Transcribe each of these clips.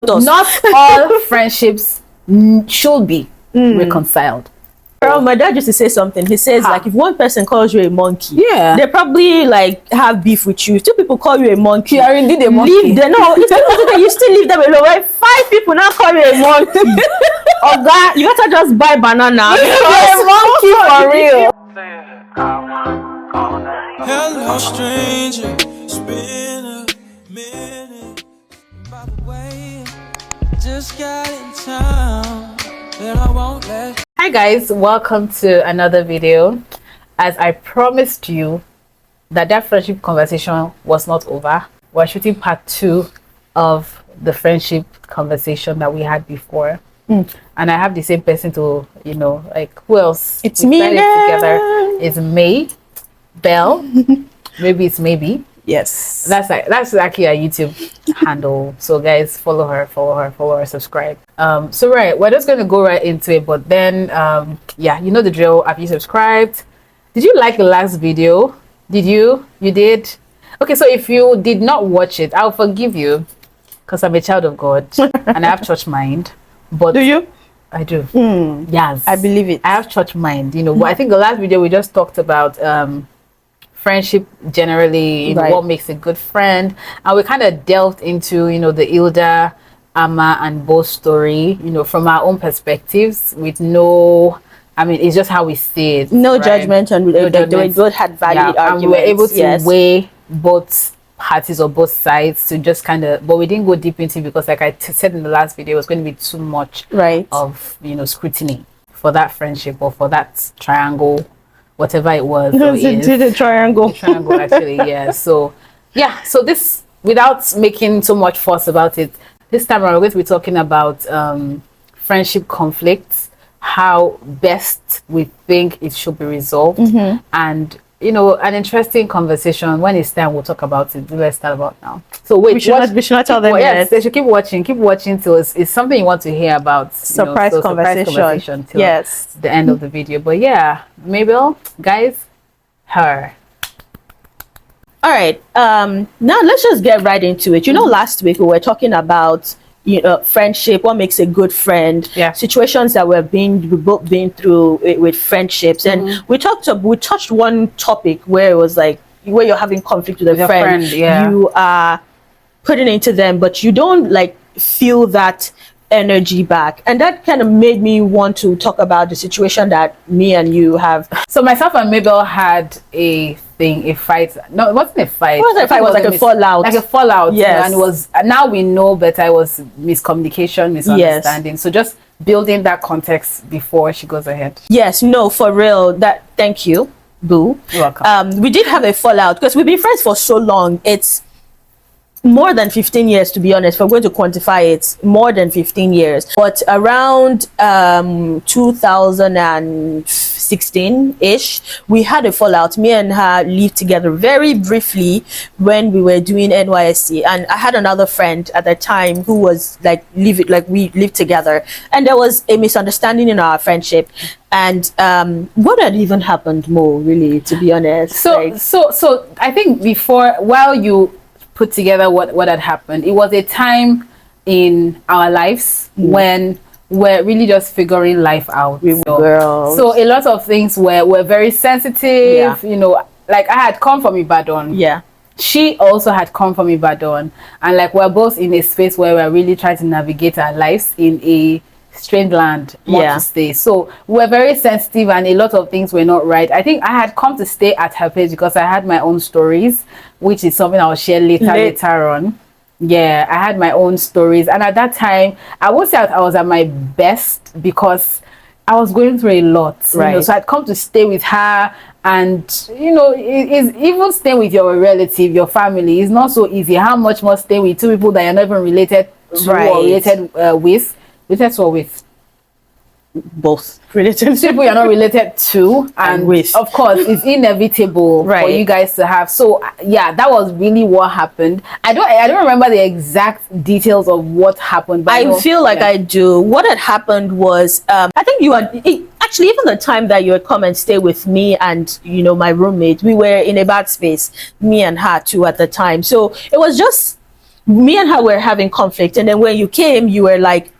Not all friendships should be reconciled. Girl, my dad used to say something. He says, like, if one person calls you a monkey, they probably like have beef with you. Two people call you a monkey. You are indeed a monkey. Leave them. No, you still leave them alone. Right? 5 people now call you a monkey. Oh God, you gotta just buy banana. You're a monkey for real. Hello, stranger. It's been a minute. By the way, just got in town, and I won't let. Hi guys, welcome to another video. As I promised you that friendship conversation was not over, we're shooting part 2 of the friendship conversation that we had before. And I have the same person to, like, who else? It's me together. It's May, Belle, maybe it's maybe. Yes, that's actually a YouTube handle. So guys, follow her, subscribe. So right, we're just going to go right into it, but then yeah, you know the drill. Have you subscribed? Did you like the last video? You did? Okay, so if you did not watch it, I'll forgive you because I'm a child of God and I have church mind. But do you? I do. Yes, I believe it. I have church mind, but I think the last video we just talked about friendship generally, what makes a good friend, and we kind of delved into the Hilda, Amma, and Bo's story, from our own perspectives, with it's just how we see it. No judgment, and they both had valid arguments. And we were able to weigh both parties or both sides to just but we didn't go deep into it because, like I said in the last video, it was going to be too much of scrutiny for that friendship or for that triangle, whatever it was. The triangle. The triangle, actually, yeah. So this, without making so much fuss about it, this time around we're going to be talking about friendship conflicts, how best we think it should be resolved, and an interesting conversation. When it's time, we'll talk about it. Let's start about now. So wait, we should not tell them yet. Yes, they should keep watching till it's something you want to hear about. Surprise conversation till the end of the video. But yeah, Mabel, guys, her. All right. Now let's just get right into it. Last week we were talking about friendship, what makes a good friend, situations that we've both been through with friendships, and we touched one topic where it was like where you're having conflict with a friend, you are putting into them, but you don't like feel that energy back, and that kind of made me want to talk about the situation that me and you have. So myself and Mabel had a fight. No, it wasn't a fight. It wasn't a fight. It was like a fallout. Like a fallout. Yes. And it was, now we know better. It was miscommunication, misunderstanding. Yes. So just building that context before she goes ahead. Yes. No, for real. Thank you, Boo. You're welcome. We did have a fallout because we've been friends for so long. It's more than 15 years, to be honest. If we're going to quantify it, more than 15 years. But around 2016-ish, we had a fallout. Me and her lived together very briefly when we were doing NYSC, and I had another friend at the time who was we lived together, and there was a misunderstanding in our friendship. And what had even happened more, really, to be honest? So I think while you put together what had happened, it was a time in our lives when we're really just figuring life out. So a lot of things were very sensitive. Like I had come from Ibadan. Yeah. She also had come from Ibadan, and like we're both in a space where we're really trying to navigate our lives in a strange land, to stay. So we're very sensitive, and a lot of things were not right. I think I had come to stay at her place because I had my own stories, which is something I'll share later on. Yeah, I had my own stories, and at that time I would say I was at my best because I was going through a lot. So I'd come to stay with her, and even staying with your relative, your family, is not so easy. How much more stay with two people that you're not even related to or related with? Related to or with? Both. Related to people you're not related to, and with. Of course it's inevitable for you guys to have. So yeah, that was really what happened. I don't remember the exact details of what happened, but I feel like I do. What had happened was I think you had actually, even the time that you had come and stay with me and my roommate, we were in a bad space, me and her too, at the time. So it was just me and her were having conflict, and then when you came, you were like,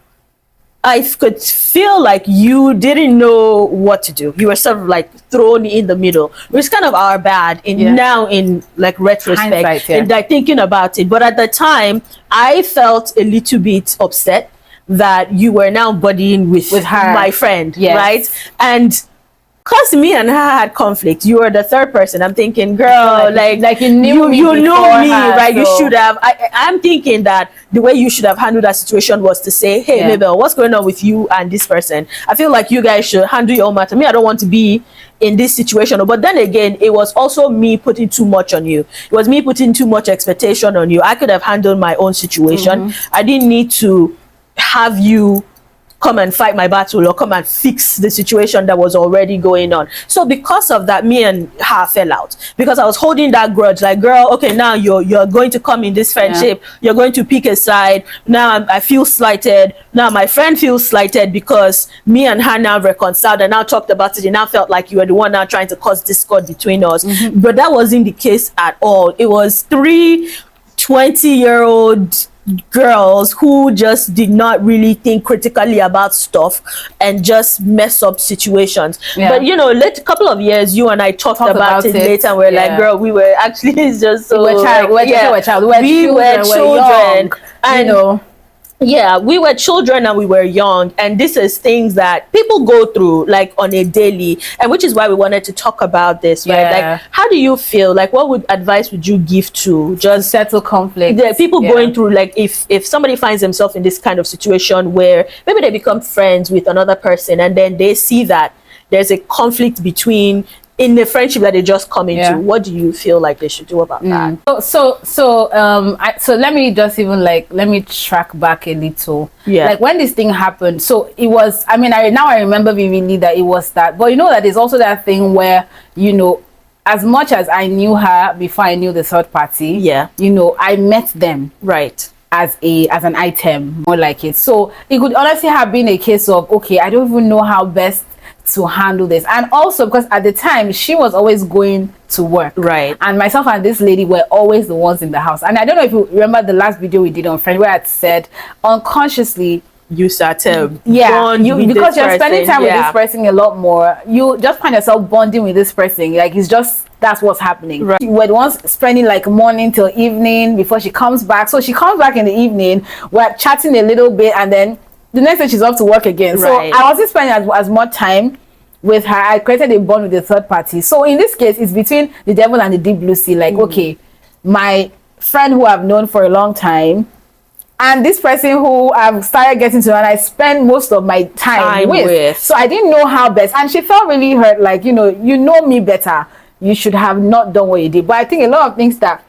I could feel like you didn't know what to do. You were sort of like thrown in the middle, which is kind of our bad now in like retrospect, hindsight, and like thinking about it. But at the time, I felt a little bit upset that you were now buddying with her, my friend, right? And because me and her had conflict, you were the third person. I'm thinking, girl, like you knew me, right? So. You should have. I'm thinking that the way you should have handled that situation was to say, hey, Mabel, what's going on with you and this person? I feel like you guys should handle your own matter. Me, I don't want to be in this situation. But then again, it was also me putting too much on you. It was me putting too much expectation on you. I could have handled my own situation. I didn't need to have you come and fight my battle or come and fix the situation that was already going on. So because of that, me and her fell out, because I was holding that grudge, like, girl, okay, now you're going to come in this friendship, you're going to pick a side. Now I feel slighted. Now my friend feels slighted because me and her now reconciled and now talked about it, and now felt like you were the one now trying to cause discord between us. But that wasn't the case at all. It was 3 20-year-old girls who just did not really think critically about stuff and just mess up situations. But you know, a couple of years, you and I talked about it later, and we're like, girl, we were actually just so we were children, and you know. Yeah, we were children and we were young, and this is things that people go through like on a daily, and which is why we wanted to talk about this, right? Like, how do you feel? Like, what advice would you give to just settle conflict? The people going through, like, if somebody finds themselves in this kind of situation where maybe they become friends with another person, and then they see that there's a conflict in the friendship that they just come into, what do you feel like they should do about that? So let me just even let me track back a little. Like when this thing happened, so it was, I mean, I remember vividly that it was that, but you know that there's also that thing where, you know, as much as I knew her before I knew the third party, you know, I met them as an item, more like it. So it could honestly have been a case of, okay, I don't even know how best to handle this. And also because at the time she was always going to work, and myself and this lady were always the ones in the house. And I don't know if you remember the last video we did on Friends, where I said unconsciously you started because you're spending time with this person a lot more, you just find yourself bonding with this person, like it's just, that's what's happening. You were the ones spending like morning till evening before she comes back. So she comes back in the evening, we're chatting a little bit, and then the next day she's off to work again. So I wasn't spending as much time with her. I created a bond with the third party. So in this case, it's between the devil and the deep blue sea. Like, okay, my friend who I've known for a long time, and this person who I've started getting to know, and I spend most of my time with. So I didn't know how best. And she felt really hurt, like, you know me better. You should have not done what you did. But I think a lot of things that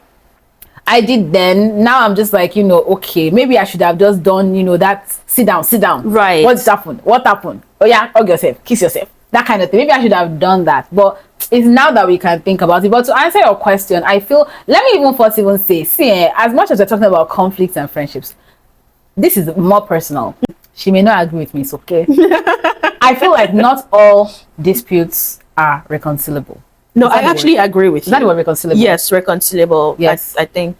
I did then, now I'm just like, you know, okay, maybe I should have just done, you know, that sit down. What happened? Oh yeah, hug yourself, kiss yourself, that kind of thing. Maybe I should have done that. But it's now that we can think about it. But to answer your question, I feel, let me even say, as much as we're talking about conflicts and friendships, this is more personal. She may not agree with me, it's okay. I feel like not all disputes are reconcilable. No, I actually agree with you. Is that the word, reconcilable? Yes, reconcilable. Yes, I think.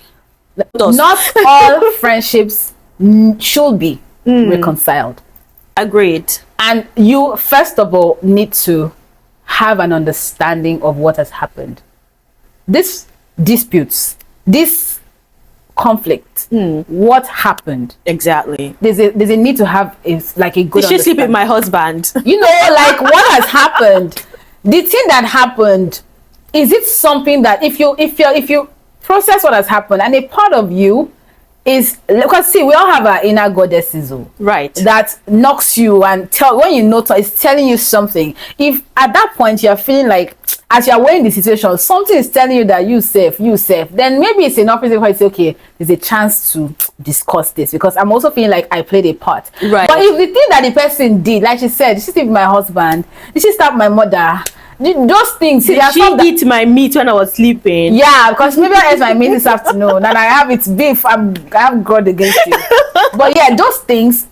Not all friendships should be reconciled. Agreed. And you, first of all, need to have an understanding of what has happened. This disputes, this conflict, what happened exactly? There's a need to have a good. Did she sleep with my husband? You know, like what has happened. The thing that happened, is it something that if you process what has happened, and a part of you is, because see, we all have our inner goddesses, that knocks you and when you notice, it's telling you something. If at that point you're feeling like, as you're weighing the situation, something is telling you that you safe, then maybe it's enough reason why it's okay, there's a chance to discuss this, because I'm also feeling like I played a part. But if the thing that the person did, like she said, did she sleep with my husband? Did she stab my mother? Those things. Did she eat my meat when I was sleeping? Yeah, because maybe I ate my meat this afternoon and I have it beef. I have grudge against you. But yeah, those things,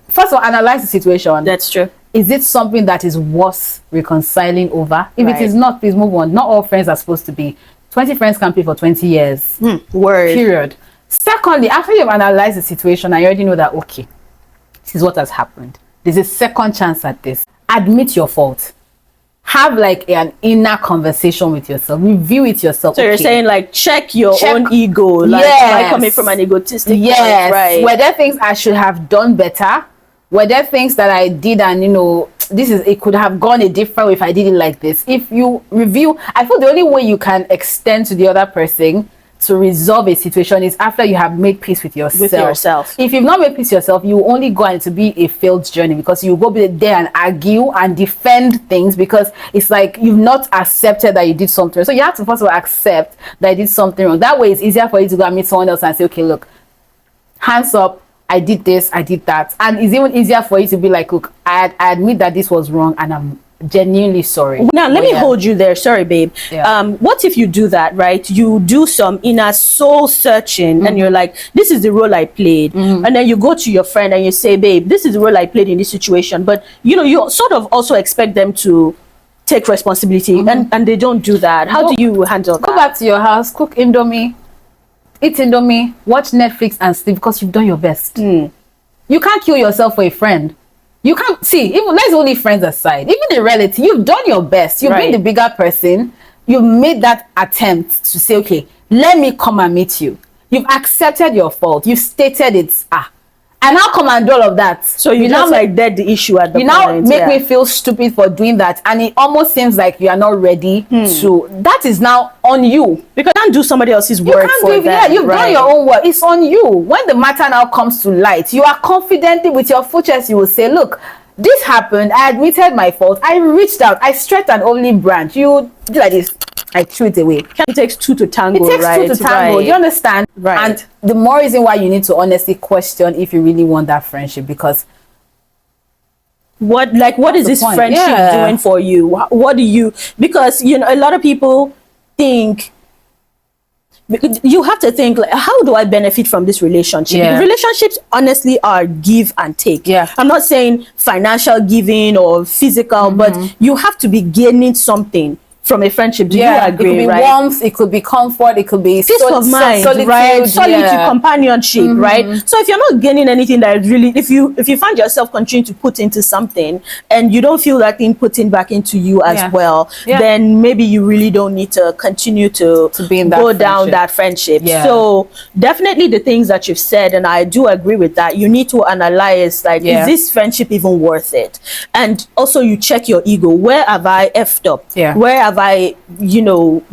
first of all, analyze the situation. That's true. Is it something that is worth reconciling over? If it is not, please move on. Not all friends are supposed to be. 20 friends can pay for 20 years. Word. Period. Secondly, after you've analyzed the situation and you already know that, okay, this is what has happened, there's a second chance at this. Admit your fault. Have like an inner conversation with yourself. Review it yourself. So you're saying like check your own ego. Like, am I coming from an egotistic point, right? Were there things I should have done better? Were there things that I did and it could have gone a different way if I did it like this? If you review, I feel the only way you can extend to the other person to resolve a situation is after you have made peace with yourself. If you've not made peace with yourself, you will only go to be a failed journey, because you go there and argue and defend things, because it's like you've not accepted that you did something wrong. So you have to first of all accept that you did something wrong. That way it's easier for you to go and meet someone else and say, okay, look, hands up, I did this, I did that. And it's even easier for you to be like, look, I admit that this was wrong and I'm genuinely sorry. Now let me hold you there. Sorry, babe. What if you do that, right? You do some inner soul searching and you're like, this is the role I played. And then you go to your friend and you say, babe, this is the role I played in this situation. But you sort of also expect them to take responsibility and they don't do that. How do you handle that? Go back to your house, cook Indomie, eat Indomie, watch Netflix and sleep, because you've done your best. You can't kill yourself for a friend. You can't see, even let's only friends aside, even a relative, you've done your best. You've been the bigger person. You've made that attempt to say, okay, let me come and meet you. You've accepted your fault. You've stated it. And now come and do all of that. So you now like dead the issue at the point. You now make me feel stupid for doing that, and it almost seems like you are not ready to. That is now on you, because you can't do somebody else's work for them. Yeah, you've done your own work. It's on you. When the matter now comes to light, you are confidently with your full chest. You will say, "Look, this happened. I admitted my fault. I reached out. I stretched an olive branch. You do like this. I threw it away." It takes two to tango. It takes two to tango. Do you understand? Right. And the more reason why you need to honestly question if you really want that friendship, because what is this friendship doing for you? What do you, because a lot of people think, you have to think, like, how do I benefit from this relationship? Relationships honestly are give and take. I'm not saying financial giving or physical, but you have to be gaining something from a friendship. Do you agree? It could be warmth, it could be comfort, it could be peace of mind, solitude, right? Solitude, companionship, right? So if you're not gaining anything that is really, if you find yourself continuing to put into something and you don't feel that thing putting back into you as well, then maybe you really don't need to continue to be in that go down that friendship. So definitely the things that you've said, and I do agree with that, you need to analyze, like, is this friendship even worth it? And also you check your ego. Where have I effed up? Where have I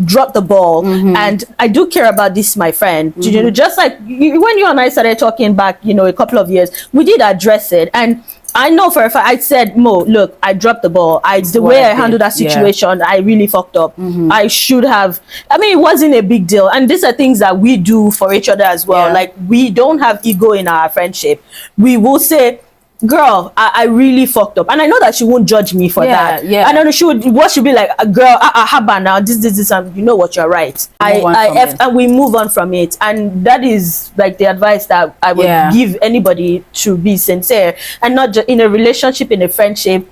dropped the ball? And I do care about this, my friend. Just like when you and I started talking back a couple of years, we did address it, and I know for a fact I said, Mo, look, I dropped the ball. The way I handled that situation, I really fucked up. I should have, it wasn't a big deal. And these are things that we do for each other as well. Like, we don't have ego in our friendship. We will say, girl, I really fucked up, and I know that she won't judge me for that. I know she would be like, girl, haba now, this, and you know what, you're right. And we move on from it, and that is like the advice that I would give anybody, to be sincere, and not just in a relationship, in a friendship.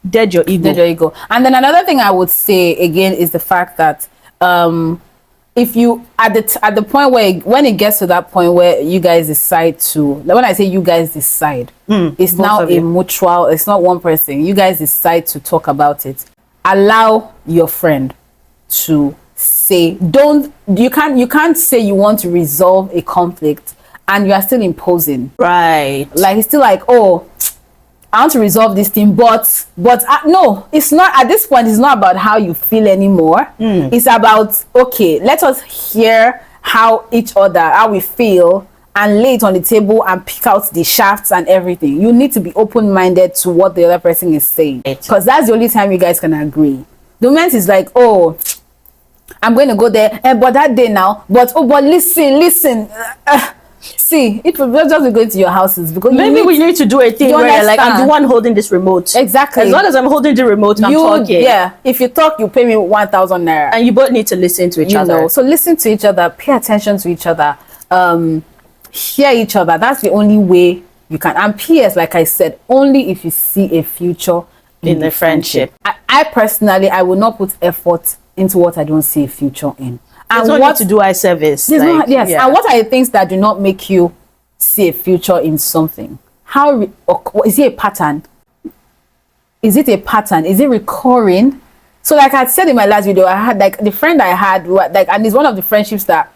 Dead your ego. And then another thing I would say again is the fact that if you at the point where, when it gets to that point where you guys decide to, when I say you guys decide, it's now a mutual, it's not one person, you guys decide to talk about it. Allow your friend to say, you can't say you want to resolve a conflict and you are still imposing, right? Like, it's still like, oh, I want to resolve this thing, but no, it's not. At this point, it's not about how you feel anymore. It's about, okay, let us hear how we feel, and lay it on the table and pick out the shafts and everything. You need to be open-minded to what the other person is saying, because that's the only time you guys can agree. The moment is like, oh, I'm going to go there, but that day now, but listen. See, if we're just going to your houses, because maybe we need to do a thing where, like, I'm the one holding this remote. Exactly. As long as I'm holding the remote, I'm talking. Yeah. If you talk, you pay me 1,000 naira. And you both need to listen to each other. So listen to each other, pay attention to each other, hear each other. That's the only way you can. And P.S., like I said, only if you see a future in the friendship. I personally, I will not put effort into what I don't see a future in. And what to do eye service. Like, yes. Yeah. And what are the things that do not make you see a future in something? Is it a pattern? Is it a pattern? Is it recurring? So like I said in my last video, I had like the friend I had, like, and it's one of the friendships that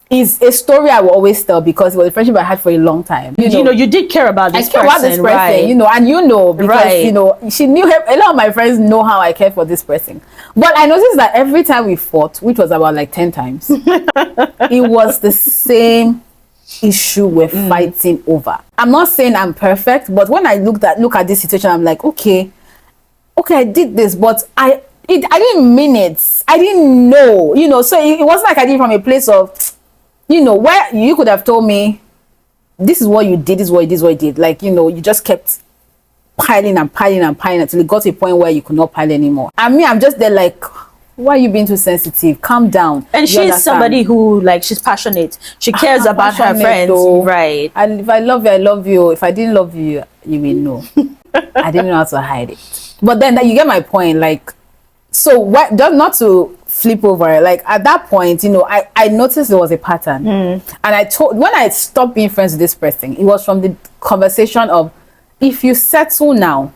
is a story I will always tell because it was a friendship I had for a long time. You know, you did care about this person. I care about this person, right. you know, and you know, because, right. you know, she knew her, a lot of my friends know how I care for this person. But I noticed that every time we fought, which was about like 10 times, it was the same issue we're fighting over. I'm not saying I'm perfect, but when I look at this situation, I'm like, okay, I did this, but I didn't mean it. I didn't know, you know, so it wasn't like I did it from a place of, you know, where you could have told me, this is what you did, this is what you did. Like, you know, you just kept piling until it got to a point where you could not pile anymore. And me, I'm just there like, why are you being too sensitive? Calm down. And she's somebody who, like, she's passionate. She cares about her friends. Though. Right. And if I love you, I love you. If I didn't love you, you may know. I didn't know how to hide it. But then you get my point. Like, so what, not to flip over, like at that point, you know, I noticed there was a pattern. And when I stopped being friends with this person, it was from the conversation of, if you settle now,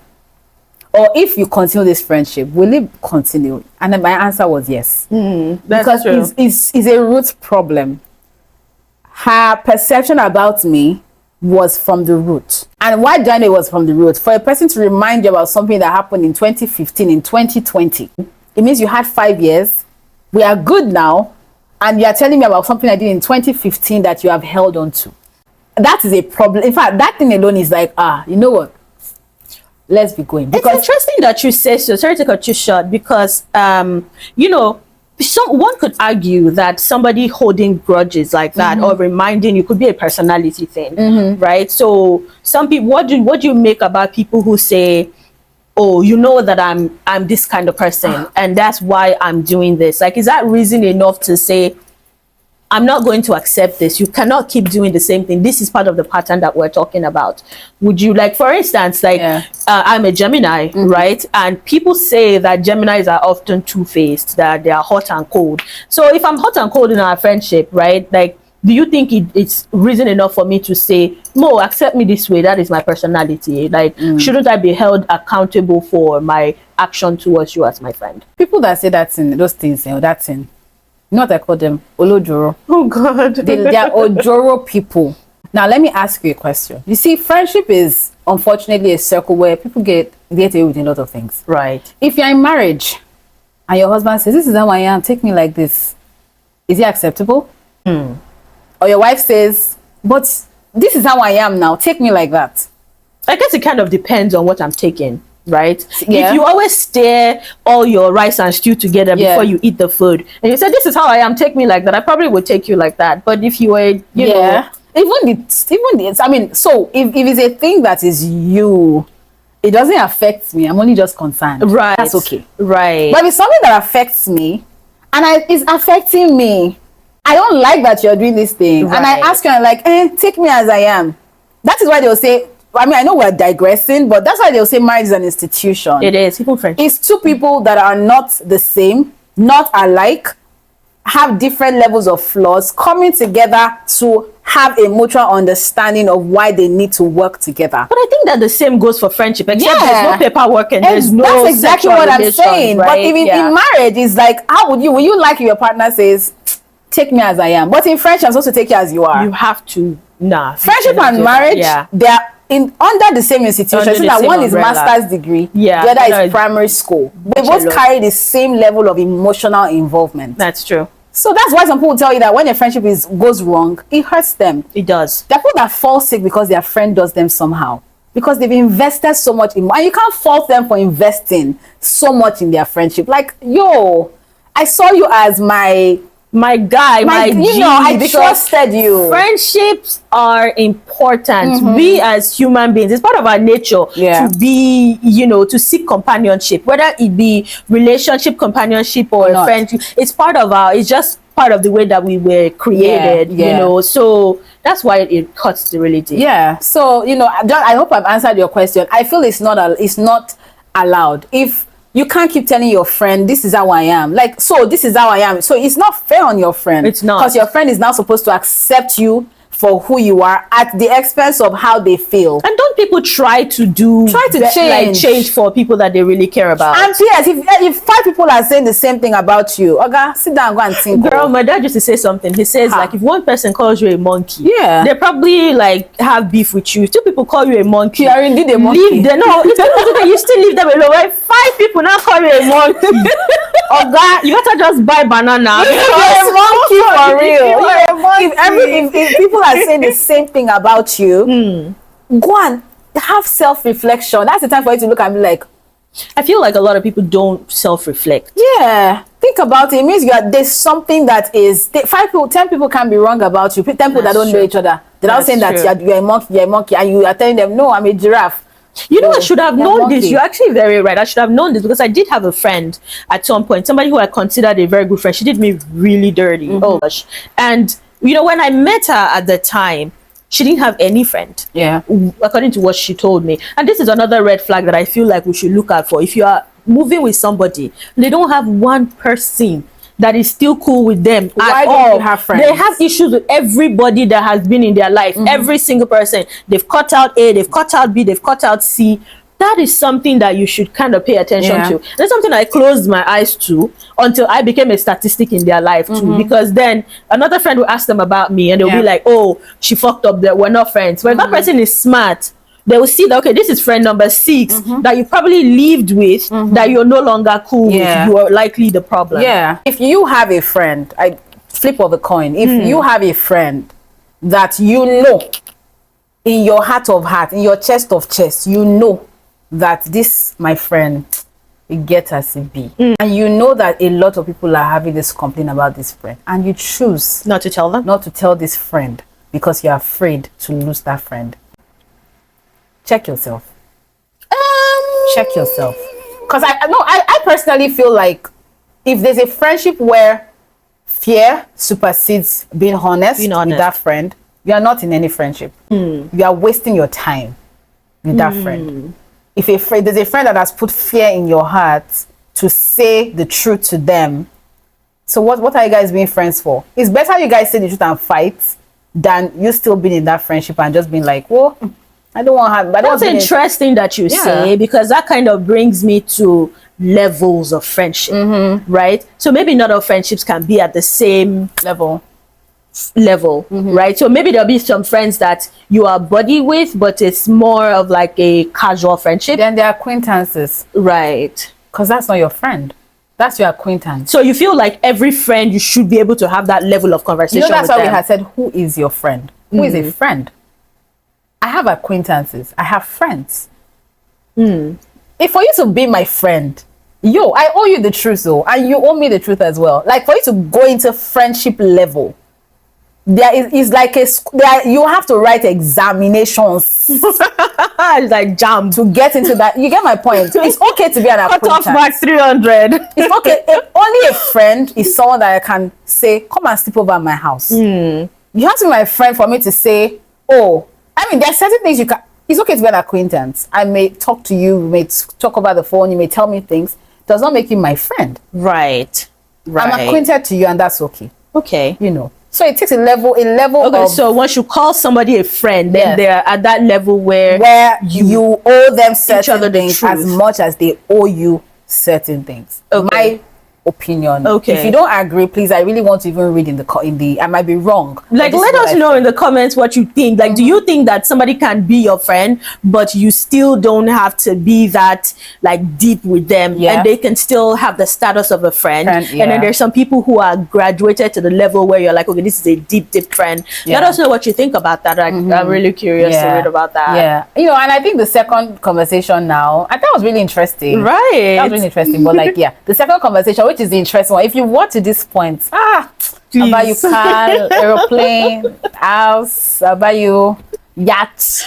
or if you continue this friendship, will it continue? And then my answer was yes. Because it's a root problem. Her perception about me was from the root. And why do I know it was from the root? For a person to remind you about something that happened in 2015, in 2020, it means you had 5 years. We are good now. And you are telling me about something I did in 2015 that you have held on to. That is a problem. In fact, that thing alone is like, you know what? Let's be going. Because it's interesting that you say so. Sorry to cut you short, because you know, one could argue that somebody holding grudges like that or reminding you could be a personality thing, right? So some people, what do you make about people who say, oh, you know that I'm this kind of person and that's why I'm doing this? Like, is that reason enough to say, I'm not going to accept this? You cannot keep doing the same thing. This is part of the pattern that we're talking about. Would you, like, for instance, like, I'm a Gemini, right? And people say that Geminis are often two-faced, that they are hot and cold. So if I'm hot and cold in our friendship, right? Like, do you think it's reason enough for me to say, Mo, accept me this way? That is my personality. Like, shouldn't I be held accountable for my action towards you as my friend? People that say that thing, those things, you know, that thing, not I call them Olojoro. Oh God. They are Ojoro people. Now let me ask you a question. You see, friendship is unfortunately a circle where people get away with a lot of things. Right. If you're in marriage and your husband says, this is how I am, take me like this, is it acceptable? Or your wife says, but this is how I am now, take me like that. I guess it kind of depends on what I'm taking. Right? If you always stir all your rice and stew together before you eat the food, and you said, this is how I am, take me like that, I probably would take you like that. But if you were, you know, I mean, so if it's a thing that is you, it doesn't affect me. I'm only just concerned. Right. That's okay. Right. But if it's something that affects me, and it's affecting me, I don't like that you're doing this thing. Right. And I ask you, I'm like, take me as I am. That is why they'll say, I mean, I know we're digressing, but that's why they'll say marriage is an institution. It is. People friendship. It's two people that are not the same, not alike, have different levels of flaws, coming together to have a mutual understanding of why they need to work together. But I think that the same goes for friendship, except there's no paperwork and there's no that's exactly what I'm saying. Right? But even in marriage, it's like, how would you like if your partner says, take me as I am? But in friendship, I'm supposed to take you as you are. You have to, friendship and marriage, they are under the same institution, so that one is master's degree, the other is primary school. They both carry the same level of emotional involvement. That's true. So that's why some people tell you that when a friendship goes wrong, it hurts them. It does. There are people that fall sick because their friend does them somehow, because they've invested so much in, and you can't fault them for investing so much in their friendship. Like, yo, I saw you as my guy, my G, you know, I trusted you. Friendships are important. We as human beings, it's part of our nature to be, you know, to seek companionship, whether it be relationship, companionship, or friendship. It's just part of the way that we were created, you know. So that's why it cuts the reality. Yeah. So, you know, I hope I've answered your question. I feel it's not allowed. If you can't keep telling your friend, this is how I am. Like, so this is how I am. So it's not fair on your friend. It's not. Because your friend is now supposed to accept you for who you are at the expense of how they feel. And don't people try to change for people that they really care about? And yes, if 5 people are saying the same thing about you, okay, sit down and go and think. Girl, my dad used to say something. He says, like, if one person calls you a monkey, they probably like have beef with you. 2 people call you a monkey. You are indeed a monkey. Leave them. No, it's not you still leave them alone. Right? 5 people now call you a monkey. Oga, you better just buy banana. You're a monkey for real. If people are saying the same thing about you, go and have self-reflection. That's the time for you to look and be like, I feel like a lot of people don't self-reflect. Yeah, think about it. It means there's something that is 10 people can be wrong about you. 10 people that don't know each other. They're not saying that you're a monkey, and you are telling them, no, I'm a giraffe. You know, I should have known this. You're actually very right. I should have known this because I did have a friend at some point, somebody who I considered a very good friend. She did me really dirty. Oh gosh. And you know, when I met her at the time, she didn't have any friend. Yeah. According to what she told me. And this is another red flag that I feel like we should look out for. If you are moving with somebody, they don't have one person that is still cool with them Why at don't all. you have friends? They have issues with everybody that has been in their life. Every single person. They've cut out A, they've cut out B, they've cut out C. That is something that you should kind of pay attention to. That's something I closed my eyes to until I became a statistic in their life too. Because then another friend will ask them about me and they'll be like, oh, she fucked up, that we're not friends. But if that person is smart, they will see that, okay, this is friend number 6 that you probably lived with, that you're no longer cool with. You are likely the problem. Yeah. If you have a friend, I flip of the coin. If you have a friend that you know in your heart of heart, in your chest of chest, you know that this, my friend, it gets as it be. And you know that a lot of people are having this complaint about this friend. And you choose not to tell them? Not to tell this friend because you're afraid to lose that friend. Check yourself. Check yourself. Because I personally feel like if there's a friendship where fear supersedes being honest with that friend, you are not in any friendship. You are wasting your time with that friend. If there's a friend that has put fear in your heart to say the truth to them, so what are you guys being friends for? It's better you guys say the truth and fight than you still being in that friendship and just being like, well, I don't want to have. That's interesting that you say, because that kind of brings me to levels of friendship, right? So maybe not all friendships can be at the same level, right? So maybe there'll be some friends that you are buddy with, but it's more of like a casual friendship. Then they're acquaintances, right? Because that's not your friend. That's your acquaintance. So you feel like every friend, you should be able to have that level of conversation. You know, that's with why them. we had said, who is your friend? Who is a friend? I have acquaintances. I have friends. If for you to be my friend, I owe you the truth, though, and you owe me the truth as well. Like for you to go into friendship level, is like you have to write examinations. It's like jam to get into that. You get my point. It's okay to be an acquaintance. Cut off mark 300. It's okay. Only a friend is someone that I can say, come and sleep over at my house. You have to be my friend for me to say, oh, I mean, there are certain things you can. It's okay to be an acquaintance. I may talk to you, we may talk over the phone, you may tell me things. It does not make you my friend. Right. I'm acquainted to you, and that's okay. Okay. You know. So it takes a level okay, of. So once you call somebody a friend, then they're at that level where you owe them certain things truth. as much as they owe you certain things. Okay. My opinion. Okay. If you don't agree, please, I really want to even read in the I might be wrong. Like, let us know in the comments what you think. Like, do you think that somebody can be your friend, but you still don't have to be that like deep with them, and they can still have the status of a friend? And then there's some people who are graduated to the level where you're like, okay, this is a deep friend. Let us know what you think about that. I'm really curious to read about that. Yeah, you know, and I think the second conversation now, I thought was really interesting. Right. That was really interesting. But like, the second conversation, which is the interesting one. If you want to this point, please. I'll buy you car, aeroplane, house, I'll buy you yacht.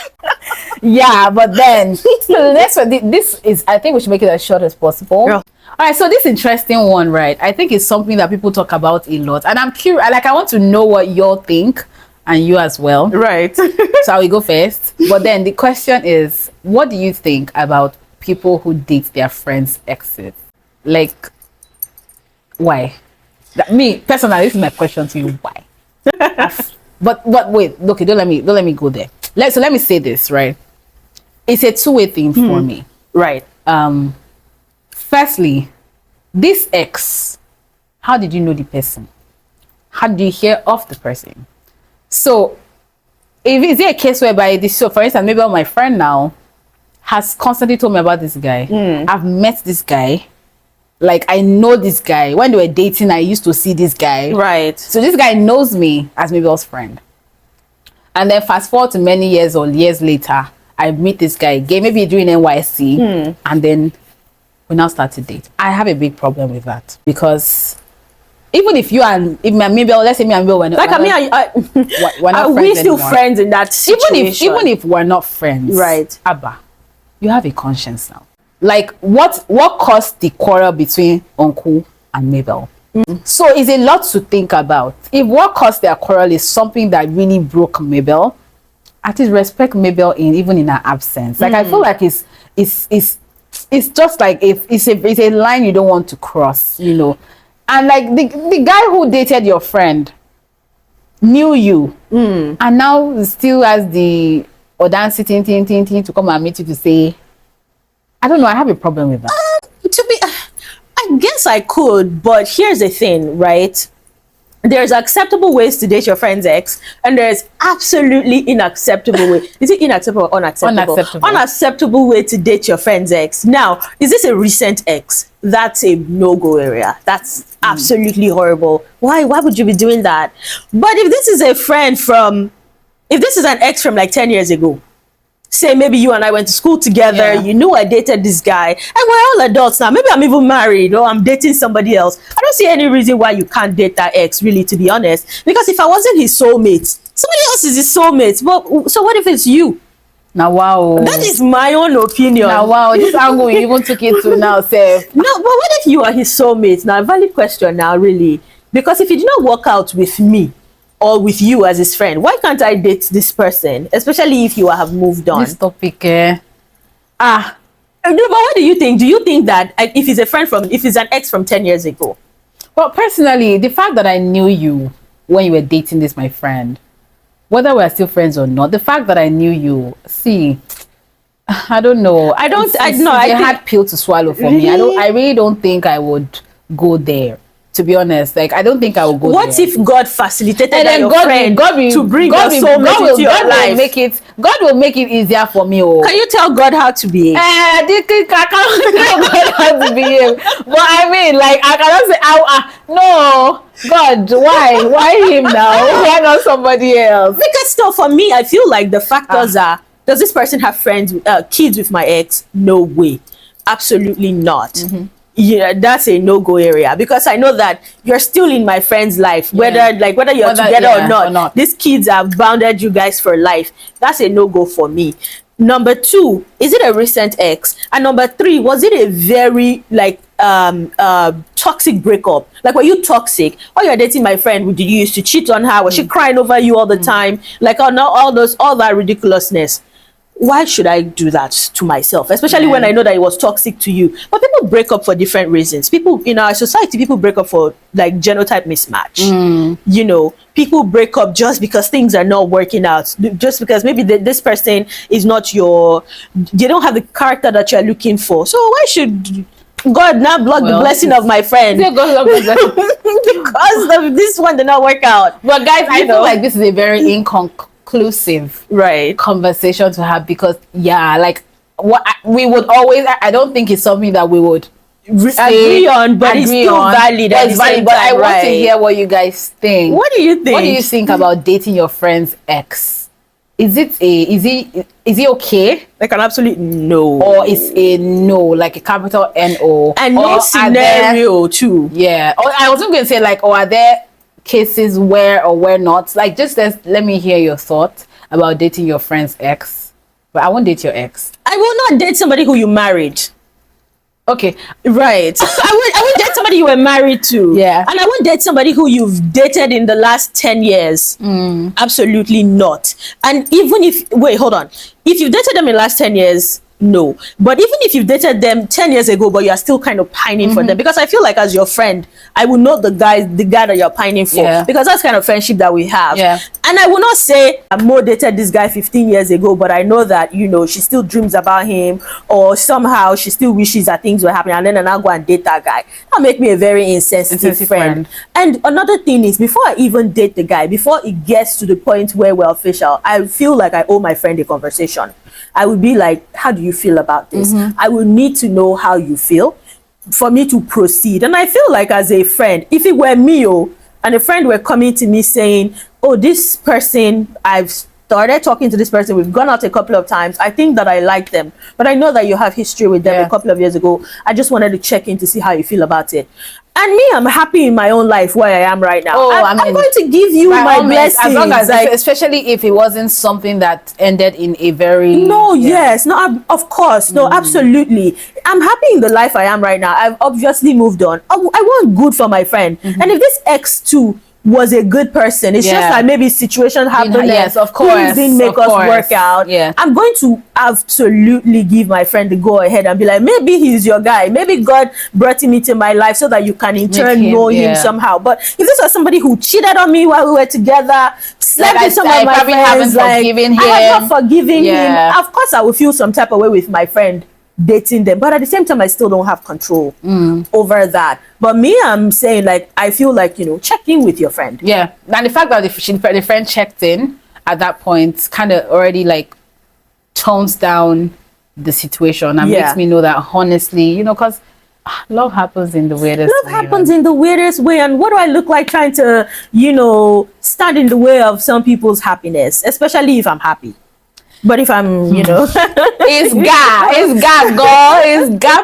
But then so next one, this is, I think we should make it as short as possible. All right, so this interesting one, right? I think it's something that people talk about a lot, and I'm curious. Like, I want to know what you all think, and you as well. Right. So I will go first. But then the question is, what do you think about people who date their friends' exes. Like, why? Me personally, this is my question to you. Why? but wait, okay, don't let me go there. Let me say this, right? It's a two-way thing for me. Right. Firstly, this ex, how did you know the person? How did you hear of the person? So, is there a case whereby this, so for instance, maybe my friend now has constantly told me about this guy. I've met this guy. Like, I know this guy. When they were dating, I used to see this guy. Right. So this guy knows me as Mabel's friend. And then fast forward to many years or years later, I meet this guy again, maybe during NYC, and then we now start to date. I have a big problem with that because even if you and if Mabel, let's say me and Mabel were not, like, we're not are we still anymore. friends in that situation? Even if we're not friends, right? Abba, you have a conscience now. Like, what caused the quarrel between Uncle and Mabel? So it's a lot to think about. If what caused their quarrel is something that really broke Mabel, at least respect Mabel even in her absence. Like, I feel like it's just like it's a line you don't want to cross, you know. And like the guy who dated your friend knew you, and now still has the audacity to come and meet you to say, I don't know, I have a problem with that. I guess I could, but here's the thing, right? There's acceptable ways to date your friend's ex, and there's absolutely unacceptable way. Is it unacceptable or unacceptable? Unacceptable way to date your friend's ex. Now, is this a recent ex? That's a no-go area. That's absolutely horrible. Why would you be doing that? But if this is if this is an ex from like 10 years ago, say maybe you and I went to school together, you knew I dated this guy, and we're all adults now. Maybe I'm even married or I'm dating somebody else. I don't see any reason why you can't date that ex, really, to be honest. Because if I wasn't his soulmate, somebody else is his soulmate. But so what if it's you? Now, wow. That is my own opinion. Now, wow. This angle you even took it to now, say. No, but what if you are his soulmate? Now, a valid question now, really. Because if it did not work out with me, or with you as his friend, why can't I date this person, especially if you have moved on? This topic, no, but what do you think? Do you think that if he's an ex from 10 years ago? Well, personally, the fact that I knew you when you were dating this, my friend, whether we're still friends or not, the fact that I knew you, I don't know. It's a hard pill to swallow for me. I really don't think I would go there. To be honest, like, I don't think I will go what there. If God facilitated and then your friend to bring your soulmate into your life? God will make it easier for me. Oh. Can you tell God how to behave? I can't tell God how to behave. But I mean, like, I cannot say, no, God, why him now? Why not somebody else? Because still, for me, I feel like the factors are, does this person have kids with my ex? No way. Absolutely not. Yeah, that's a no-go area, because I know that you're still in my friend's life, whether you're together or not. These kids have bounded you guys for life. That's a no-go for me. Number 2, is it a recent ex? And number 3, was it a very toxic breakup? Like, were you toxic? Or you're dating my friend, did you used to cheat on her? Was she crying over you all the time? Like, all that ridiculousness. Why should I do that to myself? Especially when I know that it was toxic to you. But people break up for different reasons. People in our society, people break up for like genotype mismatch. You know, people break up just because things are not working out. Just because maybe this person is not they don't have the character that you're looking for. So why should God now block the blessing of my friend? Because this one did not work out. But guys, I feel like this is a very inclusive conversation to have, because like what we would always, I don't think it's something that we would agree on, but it's still valid. But I want to hear what you guys think. What do you think? What do you think about dating your friend's ex? Is he okay? Like an absolute no, or is a no, like a capital No? And no scenario too. Yeah. Or I wasn't going to say like, are there cases where or where not? Like, just let me hear your thoughts about dating your friend's ex. But I won't date your ex. I will not date somebody who you married. Okay, right. I would date somebody you were married to. Yeah. And I won't date somebody who you've dated in the last 10 years. Absolutely not. And even if, wait, hold on. If you've dated them in the last 10 years, no. But even if you've dated them 10 years ago, but you're still kind of pining for them, because I feel like as your friend, I will know the guy that you're pining for, because that's kind of friendship that we have. And I will not say Mo dated this guy 15 years ago, but I know that, you know, she still dreams about him, or somehow she still wishes that things were happening, and then I'll go and date that guy. That'll make me a very insensitive friend. And another thing is, before I even date the guy, before it gets to the point where we're official, I feel like I owe my friend a conversation. I would be like, how do you feel about this? I would need to know how you feel for me to proceed. And I feel like as a friend, if it were me, and a friend were coming to me saying, oh, this person, I've started talking to this person, we've gone out a couple of times, I think that I like them, but I know that you have history with them a couple of years ago. I just wanted to check in to see how you feel about it. And me, I'm happy in my own life where I am right now. I'm going to give you my blessings. As long as, like, especially if it wasn't something that ended in a very... of course. No, absolutely. I'm happy in the life I am right now. I've obviously moved on. I want good for my friend. And if this ex too was a good person, it's just like maybe situation happened, yes, of course, things didn't make us work out, I'm going to absolutely give my friend the go ahead and be like, maybe he's your guy, maybe God brought him into my life so that you can in turn know him somehow. But if this was somebody who cheated on me while we were together, slept with some of my friends, I have not forgiven him, of course I will feel some type of way with my friend dating them, but at the same time I still don't have control over that. But me, I'm saying, like, I feel like, you know, check in with your friend. And the fact that the friend checked in at that point kind of already like tones down the situation and makes me know that, honestly, you know, because love happens in the weirdest way. Love happens in the weirdest way. And what do I look like trying to, you know, stand in the way of some people's happiness, especially if I'm happy? But if I'm, you know, it's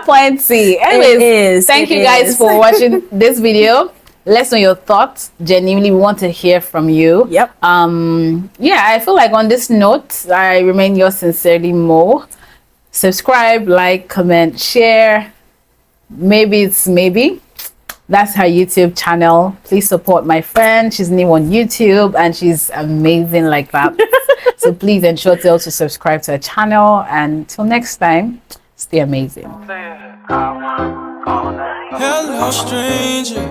plenty. Anyways, thank you guys for watching this video. Let us know your thoughts. Genuinely, we want to hear from you. I feel like on this note, I remain yours sincerely, Mo. Subscribe, like, comment, share. Maybe that's her YouTube channel. Please support my friend. She's new on YouTube and she's amazing like that. So please ensure to also subscribe to her channel. And until next time, stay amazing. Hello, stranger.